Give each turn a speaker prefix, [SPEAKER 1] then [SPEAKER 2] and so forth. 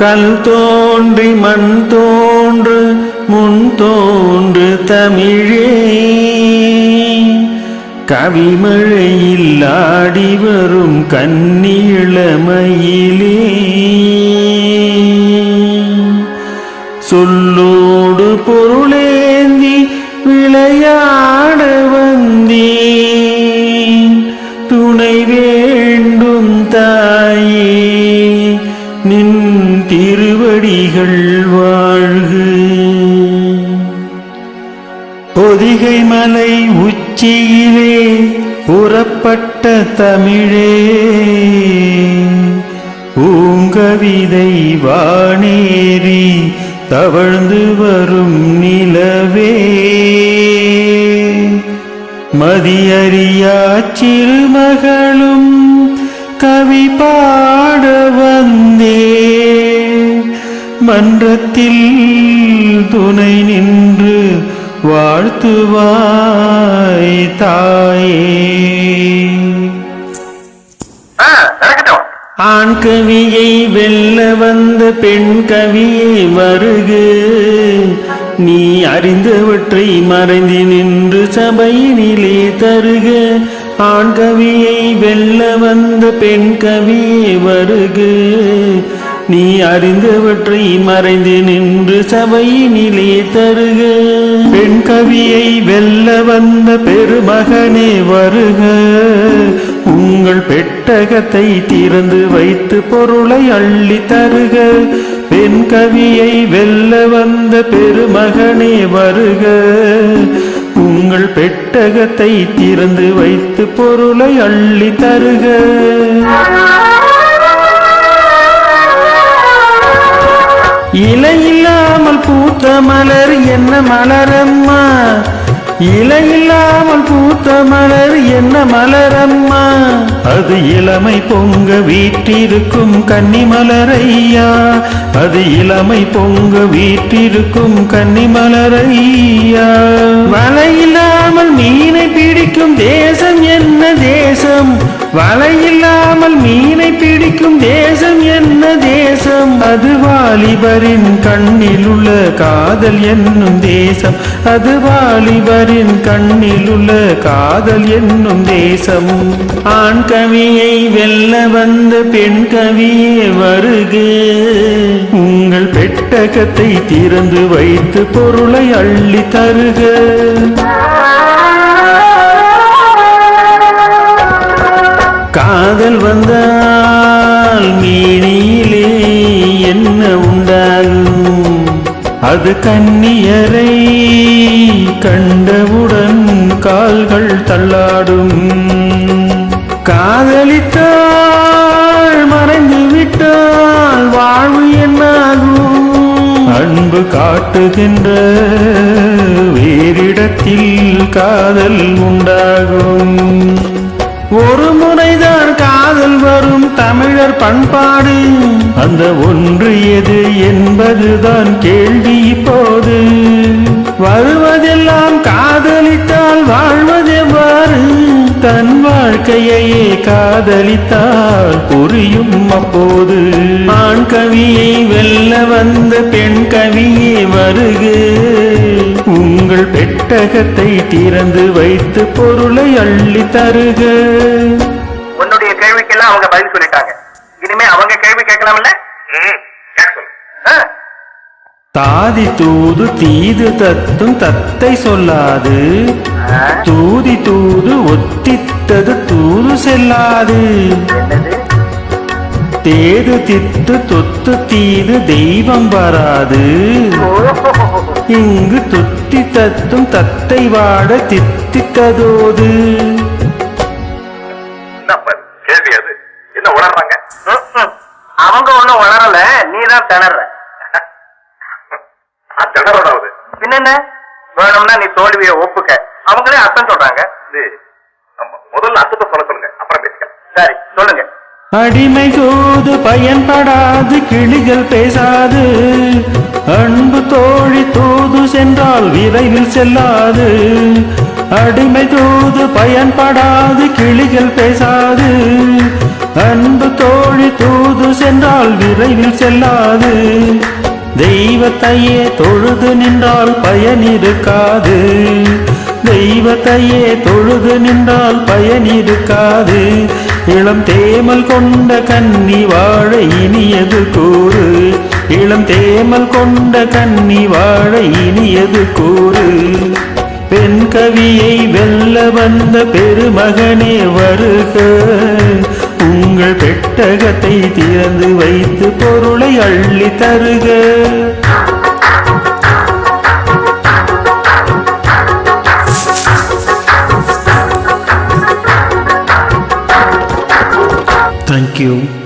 [SPEAKER 1] கல் தோன்றி மண் தோன்று முன் தோன்று தமிழே கவிமழையில் ஆடி வரும் கன்னியிளமையிலே சொல்லோடு பொருளேந்தி விளையாட வந்தேன் துணை வேண்டும் தாயே நின் திருவடிகள் வாழ்க. பொதிகை மலை உச்சியிலே புறப்பட்ட தமிழே பூங்கவிதை வானேறி தவழ்ந்து வரும் நிலவே மதியறியா சிறுமகளும் கவி பாட வந்தே மன்றத்தில் துணை நின்று வாழ்த்துவாய் தாயே. ஆண் கவியை வெல்ல வந்த பெண் கவியை வருக நீ அறிந்தவற்றை மறைந்து நின்று சபையினிலே தருக. ஆண் கவியை வெல்ல வந்த பெண் கவியை வருக நீ அறிந்தவற்றை மறைந்து நின்று சபையினிலே தருக. பெண் கவியை வெல்ல வந்த பெருமகனே வருக உங்கள் பெட்டகத்தை திறந்து வைத்து பொருளை அள்ளி தருக. பெண் கவியை வெல்ல வந்த பெருமகனே வருக உங்கள் பெட்டகத்தை திறந்து வைத்து பொருளை அள்ளி தருக. இலையில்லாமல் பூத்த மலர் என்ன மலரம்மா இலையில்லாமல் பூத்த மலர் என்ன மலரம்மா அது இளமை பொங்க வீற்றிருக்கும் கன்னிமலரையா அது இளமை பொங்க வீற்றிருக்கும் கன்னிமலரையா. வலையில்லாமல் மீனை பிடிக்கும் தேசம் என்ன தேசம் வலையில்லாமல் மீனை பிடிக்கும் தேசம் என்ன தேசம் அது வாலிபரின் கண்ணில் உள்ள காதல் என்னும் தேசம் அது வாலிபரின் கண்ணில் உள்ள காதல் என்னும் தேசம். ஆண் கவியை வெல்ல வந்த பெண் கவியே வருக உங்கள் பெட்டகத்தை திறந்து வைத்து பொருளை அள்ளி தருக. காதல் வந்தால் மீனிலே என்ன உண்டாகும் அது கன்னியரை கண்டவுடன் கால்கள் தள்ளாடும். காதலித்தாள் மறைந்து விட்டால் வாழ்வு என்னாகும் அன்பு காட்டுகின்ற வேறிடத்தில் காதல் உண்டாகும். ஒரு முறைதான் காதல் வரும் தமிழர் பண்பாடு அந்த ஒன்று எது என்பதுதான் கேள்வி இப்போது. வருவதெல்லாம் காதலித்தால் வாழ்வதெவ்வாறு தன் வாழ்க்கையையே காதலித்தால் புரியும் அப்போது. ஆண் கவியை வெல்ல வந்த பெண் கவியே வருக உங்கள் பெட்டகத்தை திறந்து வைத்து பொருளை அள்ளி தருக.
[SPEAKER 2] உன்னுடைய கேள்விக்கெல்லாம் அவங்க பதில் சொல்லிட்டாங்க. இனிமே அவங்க கேள்வி கேட்கலாம்ல?
[SPEAKER 1] தாதி தூது தீது தத்தும் தத்தை சொல்லாது தூதி தூது ஒத்தித்தது தூது செல்லாது. தேது தித்து தொத்து தீது தெய்வம் வராது இங்கு துத்தி தத்தும் தத்தை வாட தித்தித்ததோது.
[SPEAKER 2] கேள்வி அது என்ன உணர்றாங்க? அவங்க ஒண்ணும் உணரல, நீதான் திணற. திணறோடாவது பின்ன வேணும்னா நீ தோல்வியை ஒப்புக்க. அவங்களே அர்த்தம் சொல்றாங்க. முதல்ல அர்த்தத்தை சொல்ல சொல்லுங்க, அப்புறம் பேசிக்கலாம். சரி சொல்லுங்க.
[SPEAKER 1] அடிமை தூது பயன்படாது கிளிகள் பேசாது அன்பு தோழி தூது சென்றால் விரைவில் செல்லாது. அடிமை தூது பயன்படாது கிளிகள் பேசாது அன்பு தோழி தூது சென்றால் விரைவில் செல்லாது, தெய்வத்தையே தொழுது நின்றால் பயன் இருக்காது, தெய்வத்தையே தொழுது நின்றால் பயன் இருக்காது. இளம் தேமல் கொண்ட கன்னி வாழ இனியது கூறு, இளம் தேமல் கொண்ட கன்னி வாழ இனியது கூறு. பெண் கவியை வெல்ல வந்த பெருமகனே வருக, உங்கள் பெட்டகத்தை திறந்து வைத்து பொருளை அள்ளி தருக. Thank you.